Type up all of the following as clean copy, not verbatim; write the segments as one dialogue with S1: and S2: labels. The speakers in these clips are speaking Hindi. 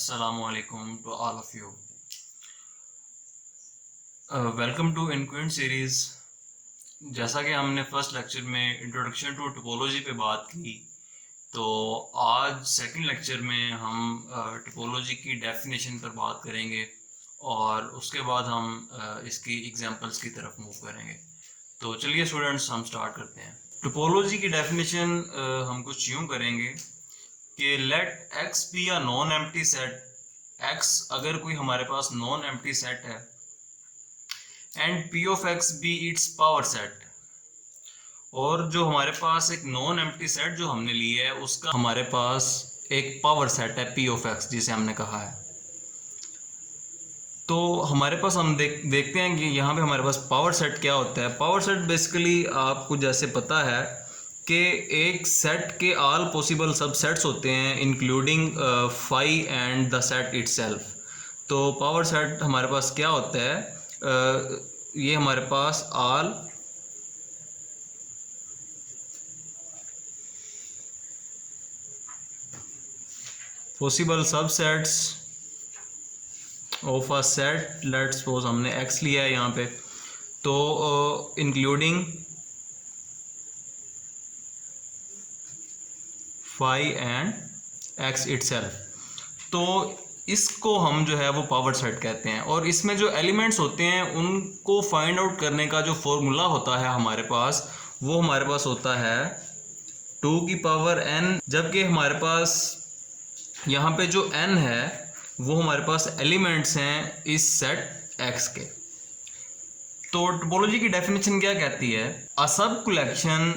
S1: Assalamualaikum to all of you. Welcome to इनक्वेंट सीरीज। जैसा कि हमने फर्स्ट लेक्चर में इंट्रोडक्शन टू टोपोलॉजी पे बात की, तो आज सेकंड लेक्चर में हम टोपोलॉजी की डेफिनेशन पर बात करेंगे और उसके बाद हम इसकी एग्जांपल्स की तरफ मूव करेंगे। तो चलिए स्टूडेंट्स, हम स्टार्ट करते हैं। टोपोलॉजी की डेफिनेशन हम कुछ यूँ करेंगे कि let X be a non empty set. X अगर कोई हमारे पास नॉन एम्प्टी सेट है and P of X be its power set, और जो हमारे पास एक नॉन एम्प्टी सेट जो हमने लिया है उसका हमारे पास एक पावर सेट है पी ऑफ एक्स जिसे हमने कहा है। तो हमारे पास हम देखते हैं कि यहाँ पे हमारे पास पावर सेट क्या होता है। पावर सेट बेसिकली आपको जैसे पता है कि एक सेट के ऑल पॉसिबल सबसेट्स होते हैं including phi and the set itself. तो पावर सेट हमारे पास क्या होता है, ये हमारे पास all possible subsets of a set, let's suppose हमने एक्स लिया है यहाँ पे, तो including phi and x itself. तो इसको हम जो है वो पावर सेट कहते हैं, और इसमें जो एलिमेंट्स होते हैं उनको फाइंड आउट करने का जो फॉर्मूला होता है हमारे पास, वो हमारे पास होता है 2 की पावर n, जबकि हमारे पास यहाँ पे जो n है वो हमारे पास एलिमेंट्स हैं इस सेट x के। तो टोपोलॉजी की डेफिनेशन क्या कहती है? अ सब कलेक्शन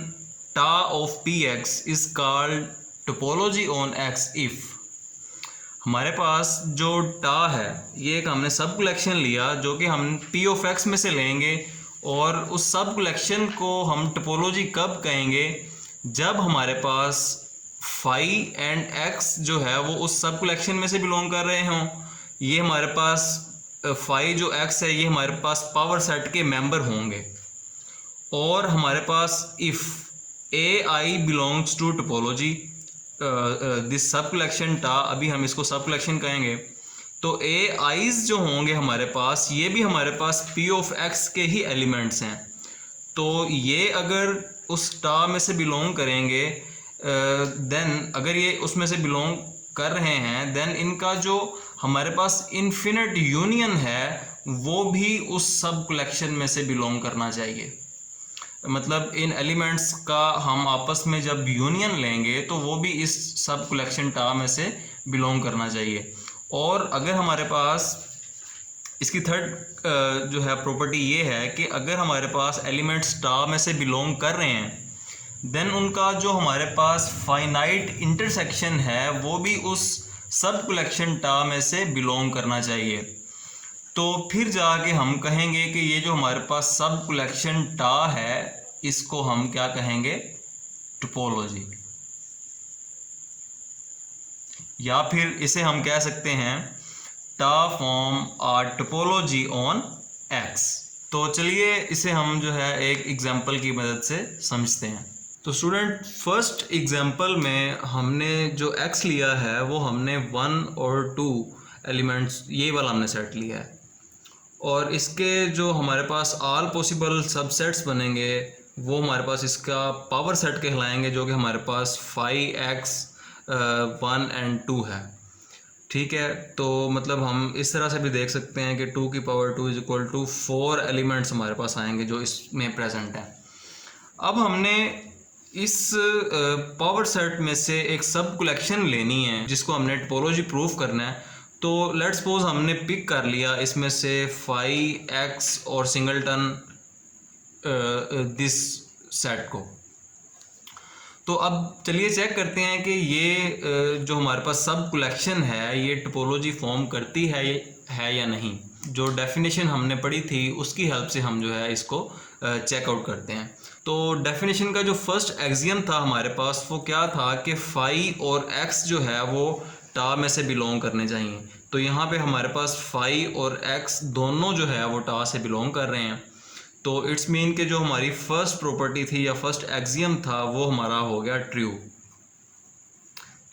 S1: टा of P x is called topology on x if. हमारे पास जो टा है ये एक हमने सब कलेक्शन लिया जो कि हम पी ऑफ एक्स में से लेंगे, और उस सब कलेक्शन को हम टोपोलॉजी कब कहेंगे? जब हमारे पास फाई एंड एक्स जो है वो उस सब कलेक्शन में से बिलोंग कर रहे हों। ये हमारे पास फाई जो एक्स है ये हमारे पास पावर सेट के मेंबर होंगे, और हमारे पास if a i belongs to topology this sub collection टा, अभी हम इसको सब कलेक्शन कहेंगे, तो ए आईज जो होंगे हमारे पास ये भी हमारे पास पी ऑफ एक्स के ही एलिमेंट्स हैं। तो ये अगर उस टा में से बिलोंग करेंगे, देन अगर ये उसमें से बिलोंग कर रहे हैं, देन इनका जो हमारे पास इन्फिनिट यूनियन है वो भी उस सब कलेक्शन में से बिलोंग करना चाहिए। मतलब इन एलिमेंट्स का हम आपस में जब यूनियन लेंगे तो वो भी इस सब कलेक्शन टा में से बिलोंग करना चाहिए। और अगर हमारे पास इसकी थर्ड जो है प्रॉपर्टी ये है कि अगर हमारे पास एलिमेंट्स टा में से बिलोंग कर रहे हैं, देन उनका जो हमारे पास फाइनाइट इंटरसेक्शन है वो भी उस सब कलेक्शन टा में से बिलोंग करना चाहिए। तो फिर जाके हम कहेंगे कि ये जो हमारे पास सब कलेक्शन टा है इसको हम क्या कहेंगे? टोपोलॉजी। या फिर इसे हम कह सकते हैं टा form a topology on X. तो चलिए इसे हम जो है एक एग्जांपल की मदद से समझते हैं। तो स्टूडेंट, फर्स्ट एग्जांपल में हमने जो x लिया है वो हमने 1 और 2 एलिमेंट्स ये वाला हमने सेट लिया है, और इसके जो हमारे पास ऑल पॉसिबल सबसेट्स बनेंगे वो हमारे पास इसका पावर सेट कहलाएंगे, जो कि हमारे पास 5x 1 एंड 2 है। ठीक है, तो मतलब हम इस तरह से भी देख सकते हैं कि 2 की power 2 is equal to 4 elements हमारे पास आएंगे जो इसमें प्रेजेंट हैं। अब हमने इस पावर सेट में से एक सब कलेक्शन लेनी है जिसको हमने टोपोलॉजी प्रूफ करना है। तो लेट्स सपोज हमने पिक कर लिया इसमें से 5x और सिंगलटन दिस सेट को। तो अब चलिए चेक करते हैं कि ये जो हमारे पास सब कलेक्शन है ये टोपोलॉजी फॉर्म करती है या नहीं। जो डेफिनेशन हमने पढ़ी थी उसकी हेल्प से हम जो है इसको चेकआउट करते हैं। तो डेफिनेशन का जो फर्स्ट एक्सियम था हमारे पास वो क्या था कि फाई और एक्स जो है वो टा में से बिलोंग करने चाहिए। तो यहाँ पे हमारे पास फाई और एक्स दोनों जो है वो टा से बिलोंग कर रहे हैं। तो इट्स मीन कि जो हमारी फर्स्ट प्रॉपर्टी थी या फर्स्ट एक्सियम था वो हमारा हो गया ट्रू।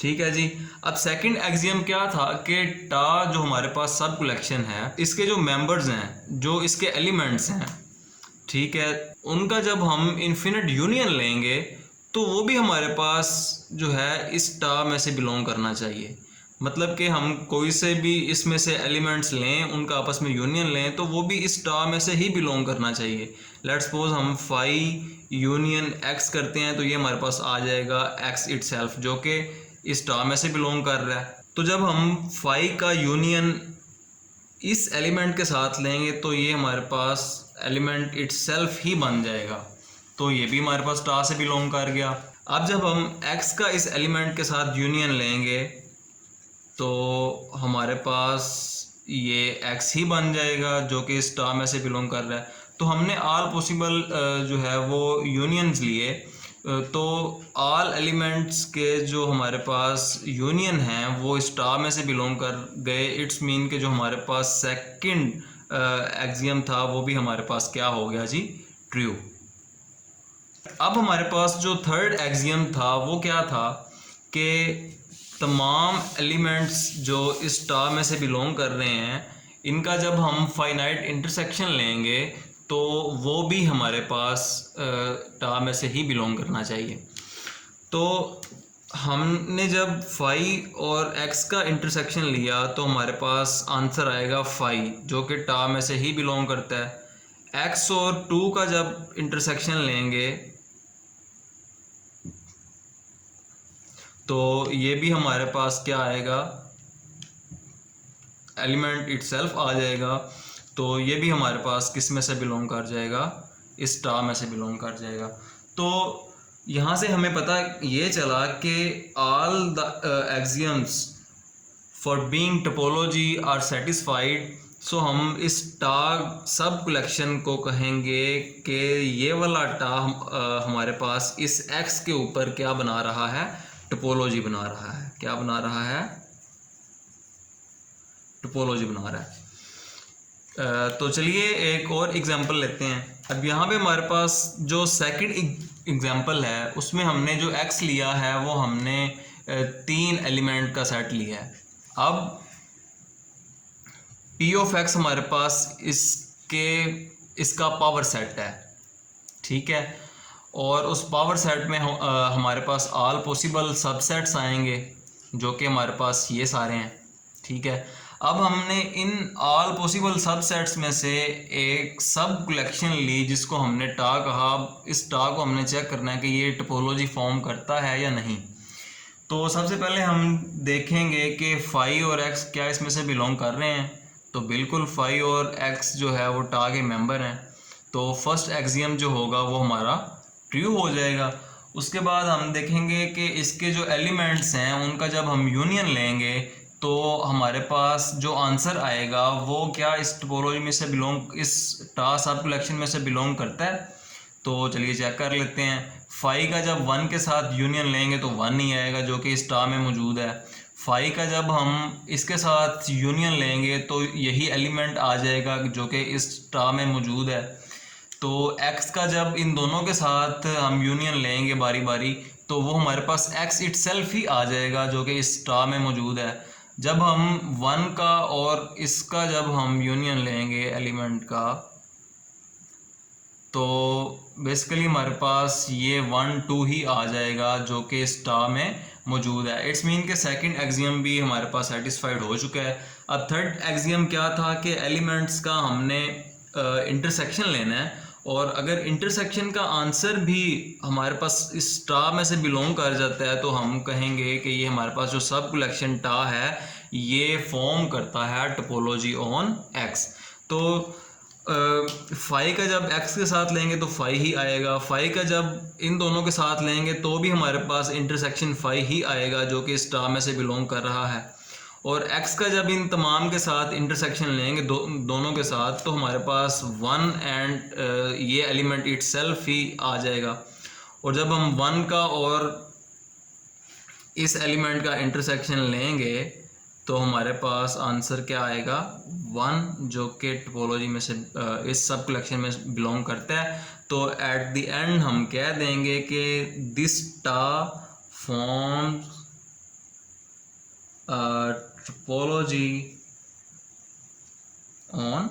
S1: ठीक है जी। अब सेकंड एक्सियम क्या था कि टा जो हमारे पास सब कलेक्शन है, इसके जो मेंबर्स हैं, जो इसके एलिमेंट्स हैं, ठीक है, उनका जब हम इन्फिनिट यूनियन लेंगे तो वो भी हमारे पास जो है इस टा में से बिलोंग करना चाहिए। मतलब कि हम कोई से भी इसमें से एलिमेंट्स लें, उनका आपस में यूनियन लें, तो वो भी इस टा में से ही बिलोंग करना चाहिए। लेट्स सपोज हम फाई यूनियन एक्स करते हैं तो ये हमारे पास आ जाएगा एक्स इटसेल्फ, जो कि इस टा में से बिलोंग कर रहा है। तो जब हम फाई का यूनियन इस एलिमेंट के साथ लेंगे तो ये हमारे पास एलिमेंट इटसेल्फ ही बन जाएगा, तो ये भी हमारे पास टा से बिलोंग कर गया। अब जब हम x का इस एलिमेंट के साथ यूनियन लेंगे तो हमारे पास ये x ही बन जाएगा, जो कि इस टा में से बिलोंग कर रहा है। तो हमने ऑल पॉसिबल जो है वो यूनियंस लिए, तो ऑल एलिमेंट्स के जो हमारे पास यूनियन हैं वो इस टा में से बिलोंग कर गए। इट्स मीन के जो हमारे पास सेकंड एक्सियम था वो भी हमारे पास क्या हो गया जी, ट्रू। अब हमारे पास जो थर्ड एक्सियम था वो क्या था कि तमाम एलिमेंट्स जो इस टा में से बिलोंग कर रहे हैं, इनका जब हम फाइनाइट इंटरसेक्शन लेंगे तो वो भी हमारे पास टा में से ही बिलोंग करना चाहिए। तो हमने जब फाई और एक्स का इंटरसेक्शन लिया तो हमारे पास आंसर आएगा फाई, जो कि टा में से ही बिलोंग करता है। एक्स और 2 का जब इंटरसेक्शन लेंगे तो ये भी हमारे पास क्या आएगा, एलिमेंट इटसेल्फ आ जाएगा। तो ये भी हमारे पास किस में से बिलोंग कर जाएगा, इस टा में से बिलोंग कर जाएगा। तो यहाँ से हमें पता ये चला कि all the axioms for being topology are satisfied. So हम इस टा सब कलेक्शन को कहेंगे कि ये वाला टा हमारे पास इस एक्स के ऊपर क्या बना रहा है, टोपोलॉजी बना रहा है। क्या बना रहा है, टोपोलॉजी बना रहा है। तो चलिए एक और एग्जांपल लेते हैं। अब यहाँ पे हमारे पास जो सेकंड एग्जांपल है उसमें हमने जो x लिया है वो हमने 3 एलिमेंट का सेट लिया है। अब p ऑफ x हमारे पास इसका पावर सेट है, ठीक है, और उस पावर सेट में हमारे पास ऑल पॉसिबल सबसेट्स आएंगे जो कि हमारे पास ये सारे हैं, ठीक है। अब हमने इन ऑल पॉसिबल सबसेट्स में से एक सब कलेक्शन ली जिसको हमने टा कहा। इस टा को हमने चेक करना है कि ये टोपोलॉजी फॉर्म करता है या नहीं। तो सबसे पहले हम देखेंगे कि फाई और एक्स क्या इसमें से बिलोंग कर रहे हैं। तो बिल्कुल फाई और एक्स जो है वो टा के मेंबर हैं, तो फर्स्ट एक्सियम जो होगा वो हमारा ट्रू हो जाएगा। उसके बाद हम देखेंगे कि इसके जो एलिमेंट्स हैं उनका जब हम यूनियन लेंगे तो हमारे पास जो आंसर आएगा वो क्या इस टोपोलॉजी में से बिलोंग, इस टा सब कलेक्शन में से बिलोंग करता है। तो चलिए चेक कर लेते हैं। फाई का जब 1 के साथ यूनियन लेंगे तो 1 नहीं आएगा जो कि इस टा में मौजूद है। फाई का जब हम इसके साथ यूनियन लेंगे तो यही एलिमेंट आ जाएगा जो कि इस टा में मौजूद है। तो x का जब इन दोनों के साथ हम यूनियन लेंगे बारी बारी तो वो हमारे पास x इटसेल्फ ही आ जाएगा जो कि इस टा में मौजूद है। जब हम 1 का और इसका जब हम यूनियन लेंगे एलिमेंट का तो बेसिकली हमारे पास ये 1 2 ही आ जाएगा जो कि इस टा में मौजूद है। इट्स मीन के सेकंड एक्सियम भी हमारे पास सेटिस्फाइड हो चुका है। अब थर्ड एक्सियम क्या था कि एलिमेंट्स का हमने इंटरसेक्शन लेना है, और अगर इंटरसेक्शन का आंसर भी हमारे पास इस टा में से बिलोंग कर जाता है तो हम कहेंगे कि ये हमारे पास जो सब कलेक्शन टा है ये फॉर्म करता है टोपोलॉजी ऑन एक्स। तो फाई का जब एक्स के साथ लेंगे तो फाई ही आएगा। फाई का जब इन दोनों के साथ लेंगे तो भी हमारे पास इंटरसेक्शन फाई ही आएगा जो कि इस टा में से बिलोंग कर रहा है। और x का जब इन तमाम के साथ इंटरसेक्शन लेंगे दोनों के साथ तो हमारे पास 1 एंड ये एलिमेंट इटसेल्फ ही आ जाएगा। और जब हम 1 का और इस एलिमेंट का इंटरसेक्शन लेंगे तो हमारे पास आंसर क्या आएगा, 1, जो कि टोपोलॉजी में से इस सब कलेक्शन में बिलोंग करता है। तो एट द एंड हम कह देंगे कि दिस टा फॉर्म्स टोपोलॉजी ऑन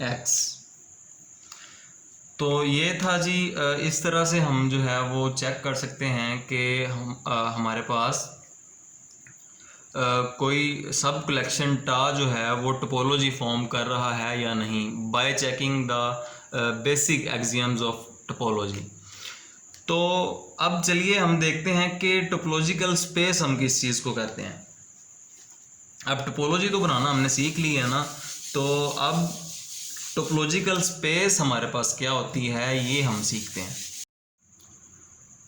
S1: एक्स। तो ये था जी, इस तरह से हम जो है वो चेक कर सकते हैं कि हम हमारे पास कोई सब कलेक्शन टा जो है वो टोपोलॉजी फॉर्म कर रहा है या नहीं, bye checking the basic axioms of topology. तो अब चलिए हम देखते हैं कि टोपोलॉजिकल स्पेस हम किस चीज़ को कहते हैं। अब टोपोलॉजी तो बनाना हमने सीख ली है ना, तो अब टोपोलॉजिकल स्पेस हमारे पास क्या होती है ये हम सीखते हैं।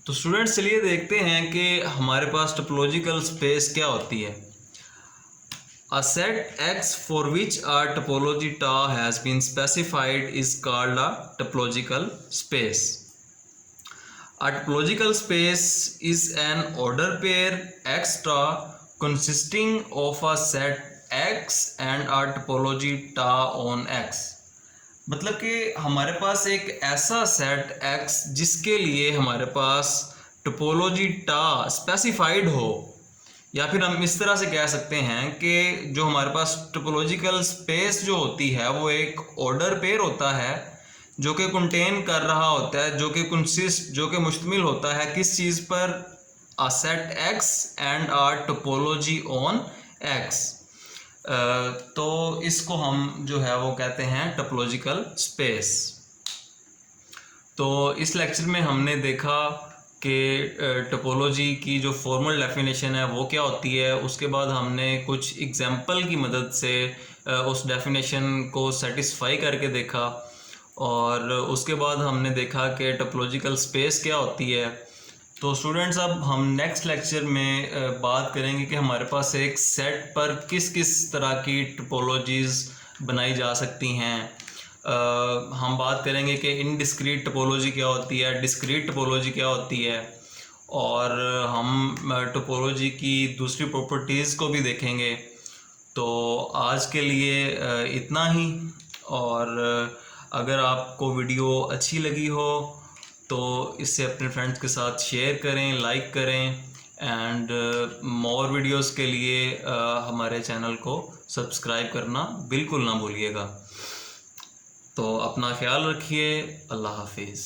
S1: तो स्टूडेंट्स चलिए देखते हैं कि हमारे पास टोपोलॉजिकल स्पेस क्या होती है। A set X for which a topology ta has been specified is called a topological space. A topological space is an order pair X ta consisting of a set X and a topology ta on X. मतलब कि हमारे पास एक ऐसा सेट X जिसके लिए हमारे पास टोपोलॉजी टा स्पेसिफाइड हो, या फिर हम इस तरह से कह सकते हैं कि जो हमारे पास टोपोलॉजिकल स्पेस जो होती है वो एक ऑर्डर पेयर होता है जो कि कंटेन कर रहा होता है, जो कि मुश्तमिल होता है किस चीज़ पर, a set X and a topology on X। तो इसको हम जो है वो कहते हैं टोपोलॉजिकल स्पेस। तो इस लेक्चर में हमने देखा कि टोपोलॉजी की जो फॉर्मल डेफिनेशन है वो क्या होती है, उसके बाद हमने कुछ एग्जांपल की मदद से उस डेफिनेशन को सेटिस्फाई करके देखा, और उसके बाद हमने देखा कि टोपोलॉजिकल स्पेस क्या होती है। तो स्टूडेंट्स अब हम नेक्स्ट लेक्चर में बात करेंगे कि हमारे पास एक सेट पर किस किस तरह की टोपोलॉजीज़ बनाई जा सकती हैं। हम बात करेंगे कि इनडिस्क्रीट टोपोलॉजी क्या होती है, डिस्क्रीट टोपोलॉजी क्या होती है, और हम टोपोलॉजी की दूसरी प्रॉपर्टीज़ को भी देखेंगे। तो आज के लिए इतना ही, और अगर आपको वीडियो अच्छी लगी हो तो इससे अपने फ्रेंड्स के साथ शेयर करें, लाइक करें, एंड मोर वीडियोस के लिए हमारे चैनल को सब्सक्राइब करना बिल्कुल ना भूलिएगा। तो अपना ख्याल रखिए। अल्लाह हाफिज़।